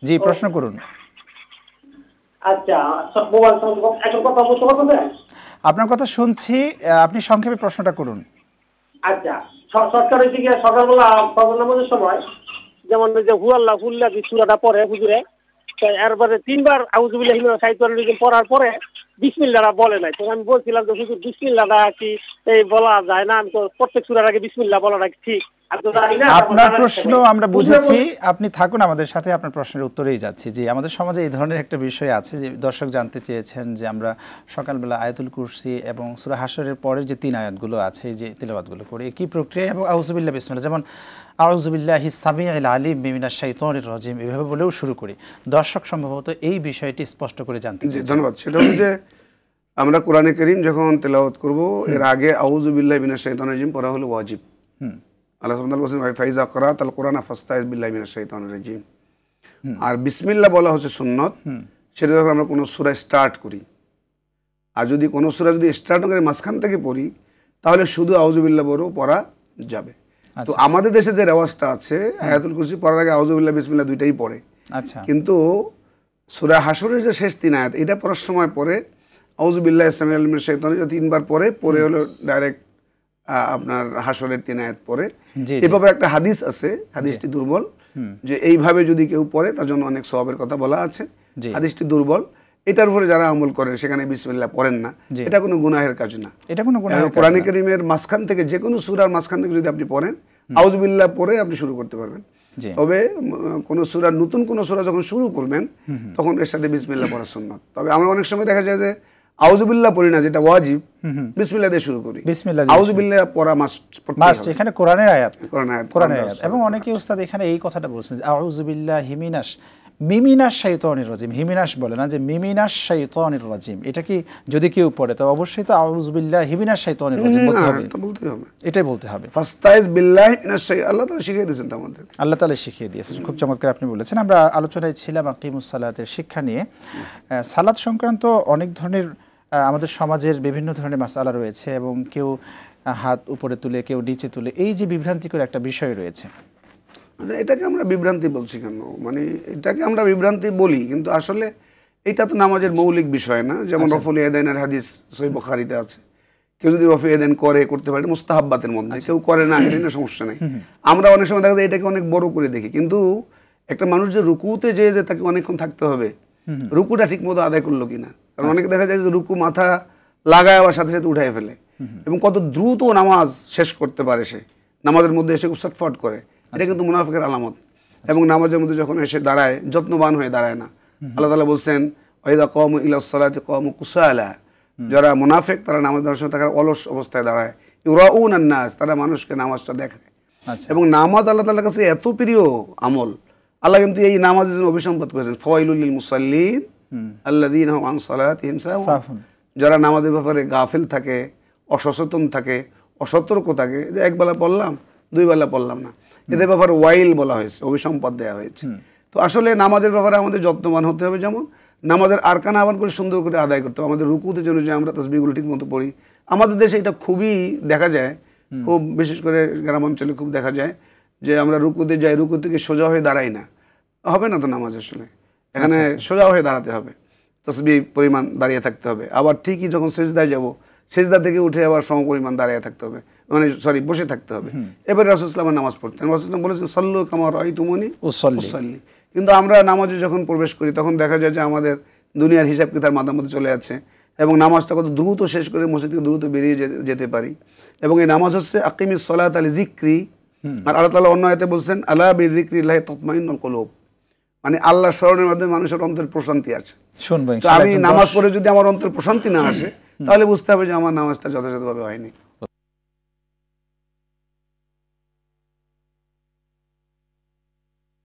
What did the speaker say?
জি, প্রশ্ন করুন। আচ্ছা, মোবাইল এখন কথা বলতে পারবেন? আপনার কথা শুনছি, আপনি সংক্ষেপে প্রশ্নটা করুন। আচ্ছা, সরকার হচ্ছে গিয়ে সকালবেলা ফজর নামাজের সময় যেমন ওই যে হুয়াল্লাহ হুল্লা যে সূরাটা পড়ে হুজুরে, তো এরপরে 3 বার আউযুবিল্লাহি মিনাশ শাইতানির রাজিম পড়ার পরে বিসমিল্লাহটা বলে নাই। তো আমি বলছিলাম যে হুজুর বিসমিল্লাহটা কি এই বলা যায় না? আমি তো প্রত্যেক সূরার আগে বিসমিল্লাহ বলাটা কি ঠিক? আমি তো জানি না। আপনার প্রশ্ন আমরা বুঝেছি, আপনি থাকুন আমাদের সাথে, আপনার প্রশ্নের উত্তরেই যাচ্ছি। জি, আমাদের সমাজে এই ধরনের একটা বিষয় আছে যে দর্শক জানতে চেয়েছেন যে আমরা সকালবেলা আয়াতুল কুরসি এবং সূরা হাশরের পরের যে 3 আয়াতগুলো আছে যে তিলাওয়াতগুলো করি, কি প্রক্রিয়া এবং আউযুবিল্লাহ বিসমিল্লাহ, যেমন আউযুবিল্লাহিস সামিউল আলিম মিনাশ শাইতানির রাজিম এভাবে বলেও শুরু করি। দর্শক সম্ভবত এই বিষয়টি স্পষ্ট করে জানতে চান। ধন্যবাদ। সেটা হচ্ছে যে আমরা কোরআনে কারীম যখন তেলাওয়াত করব এর আগে আউযুবিল্লাহি মিনাশ শাইতানির রাজিম পড়া হলো ওয়াজিব। আল্লাহ সুবহানাহু ওয়া তাআলা বলেন ফাইজা ক্রাআতাল কুরআনা ফাস্তাইজ বিল্লাহি মিনাশ শাইতানির রাজিম। আর বিসমিল্লাহ বলা হচ্ছে সুন্নত। সেটা যখন আমরা কোনো সূরা স্টার্ট করি, আর যদি কোনো সূরা যদি স্টার্ট করে মাঝখান থেকে পড়ি তাহলে শুধু আউযুবিল্লাহ বলেও পড়া যাবে। তো আমাদের দেশে যে রেওয়াজটা আছে আয়াতুল কুরসি পড়ার আগে আউযুবিল্লাহ বিসমিল্লাহ দুইটাই পড়ে। আচ্ছা, কিন্তু সূরা হাশরের যে শেষ 3 আয়াত এটা পড়ার সময় পরে আউযুবিল্লাহি সামিউল আলিম মিনাশ শাইতানির রাজিম 3 বার পরে হলো ডাইরেক্ট আপনার হাশরের 3 আয়াত পরে। এভাবে একটা হাদিস আছে, হাদিসটি দুর্বল, যে এইভাবে যদি কেউ পড়ে তার জন্য অনেক সওয়াবের কথা বলা আছে। হাদিসটি দুর্বল, এটার উপরে যারা আমল করেন সেখানে বিসমিল্লাহ পড়েন না, এটা কোনো গুনাহের কাজ না। এটা কোনো গুনাহের কাজ না। কোরআন কারীমের মাঝখান থেকে যে কোনো সূরার মাঝখান থেকে যদি আপনি পড়েন আউযুবিল্লাহ পড়ে আপনি শুরু করতে পারবেন। তবে কোনো সূরা নতুন কোনো সূরা যখন শুরু করবেন তখন এর সাথে বিসমিল্লাহ পড়া সুন্নাত। তবে আমরা অনেক সময় দেখা যায় যে আউযুবিল্লাহ পড়ি না, যেটা ওয়াজিব, বিসমিল্লাহ দিয়ে শুরু করি। আউযুবিল্লাহ পড়া মাস্ট, এখানে কোরআনের আয়াত, কোরআনের আয়াত। এবং অনেকে উস্তাদ এখানে এই কথাটা বলছেন যে আউযুবিল্লাহি মিনাশ শাইতানির রাজিম, হিমিনাশ বলে না, যে মিনাশ শাইতানির রাজিম, এটা কি যদি কেউ পড়ে তবে অবশ্যই তো আউযুবিল্লাহি মিনাশ শাইতানির রাজিম বলতে হবে, এটাই বলতে হবে। ফাস্তাইজ বিল্লাহি মিনাশ শাইতানির, আল্লাহ তাআলা শিখিয়ে দিয়েছেন আমাদের, আল্লাহ তাআলা শিখিয়ে দিয়েছেন। খুব চমৎকার আপনি বলেছেন। আমরা আলোচনায় ছিলাম আকিমুস সালাতের শিক্ষা নিয়ে। সালাত সংক্রান্ত অনেক ধরনের আমাদের সমাজের বিভিন্ন ধরনের মাসআলা রয়েছে এবং কেউ হাত উপরে তুলে কেউ নিচে তুলে, এই যে বিভ্রান্তিকর একটা বিষয় রয়েছে, এটাকে আমরা বিভ্রান্তি বলছি কেন? মানে এটাকে আমরা বিভ্রান্তি বলি, কিন্তু আসলে এটা তো নামাজের মৌলিক বিষয় না। যেমন রফুল ইয়াদাইনের হাদিস সহিহ বুখারীতে আছে, কেউ যদি রফুল ইয়াদাইন করতে পারে মুস্তাহাব্বাতের মধ্যে, কেউ করে না এটা সমস্যা নেই। আমরা অনেক সময় দেখা যায় এটাকে অনেক বড় করে দেখি, কিন্তু একটা মানুষ যে রুকুতে যে তাকে অনেকক্ষণ থাকতে হবে, রুকুটা ঠিক মতো আদায় করলো কিনা। কারণ অনেকে দেখা যায় যে রুকু মাথা লাগায় আবার সাথে সাথে উঠায় ফেলে, এবং কত দ্রুত নামাজ শেষ করতে পারে সে, নামাজের মধ্যে এসে ছটফট করে, এটা কিন্তু মুনাফিকের আলামত। এবং নামাজের মধ্যে যখন এসে দাঁড়ায় যত্নবান হয়ে দাঁড়ায় না। আল্লাহ তাআলা বলছেন ওয়াইদা কামু ইলাস সালাতি কামু কুসালা, যারা মুনাফিক তারা নামাজ পড়ার সময় তারা অলস অবস্থায় দাঁড়ায়। ইউরাউনান নাস, তারা মানুষকে নামাজটা দেখায়। এবং নামাজ আল্লাহ তাআলার কাছে এত প্রিয় আমল, আল্লাহ কিন্তু এই নামাজের জন্য অভিসম্পাদ করেছেন ফাওয়াইলুল লিল মুসাল্লিন আল্লাযীনা হুম আন সালাতিহিম সাহুন, যারা নামাজের ব্যাপারে গাফিল থাকে, অসচেতন থাকে, অসতর্ক থাকে, যে একবেলা পড়লাম 2 বেলা পড়লাম না, এদের ব্যাপারে ওয়াইল বলা হয়েছে, অভিসম্পাদ দেওয়া হয়েছে। তো আসলে নামাজের ব্যাপারে আমাদের যত্নবান হতে হবে। যেমন নামাজের আরকান আহ্বান করে সুন্দর করে আদায় করতে হবে। আমাদের রুকুতে জন্য যে আমরা তাসবিহগুলো ঠিক মতো পড়ি, আমাদের দেশে এটা খুবই দেখা যায়, খুব বিশেষ করে গ্রামাঞ্চলে খুব দেখা যায় যে আমরা রুকুতে যাই, রুকু থেকে সোজা হয়ে দাঁড়াই না, হবে না তো নামাজ। আসলে এখানে সোজা হয়ে দাঁড়াতে হবে, তাসবিহ পরিমাণ দাঁড়িয়ে থাকতে হবে। আবার ঠিকই যখন সিজদায় যাব, সিজদা থেকে উঠে আবার সম পরিমাণ দাঁড়িয়ে থাকতে হবে, মানে বসে থাকতে হবে। এবারে রাসূল সাল্লাল্লাহু আলাইহি ওয়াসাল্লাম নামাজ পড়তেন, রাসূল সাল্লাল্লাহু আলাইহি ওয়াসাল্লাম বলেছেন সাল্লু কামা রাআইতুমুনি উসাল্লি। কিন্তু আমরা নামাজে যখন প্রবেশ করি তখন দেখা যায় যে আমাদের দুনিয়ার হিসাব কিতাব মাথার মধ্যে চলে যাচ্ছে, এবং নামাজটা কত দ্রুত শেষ করে মসজিদ থেকে দ্রুত বেরিয়ে যেতে পারি। এবং এই নামাজ হচ্ছে আকিমিস সালাতা লিযিকরি, আর আল্লাহ তাআলা অন্য আয়াতে বলছেন আলা বিযিকরিল্লাহি তাতমাইন্নুল কুলুব, মানে আল্লাহর স্মরণের মাধ্যমে মানুষের অন্তরে প্রশান্তি আসে। তো আমি নামাজ পড়ে যদি আমার অন্তরে প্রশান্তি না আসে তাহলে বুঝতে হবে যে আমার নামাজটা যথাযথভাবে হয়নি।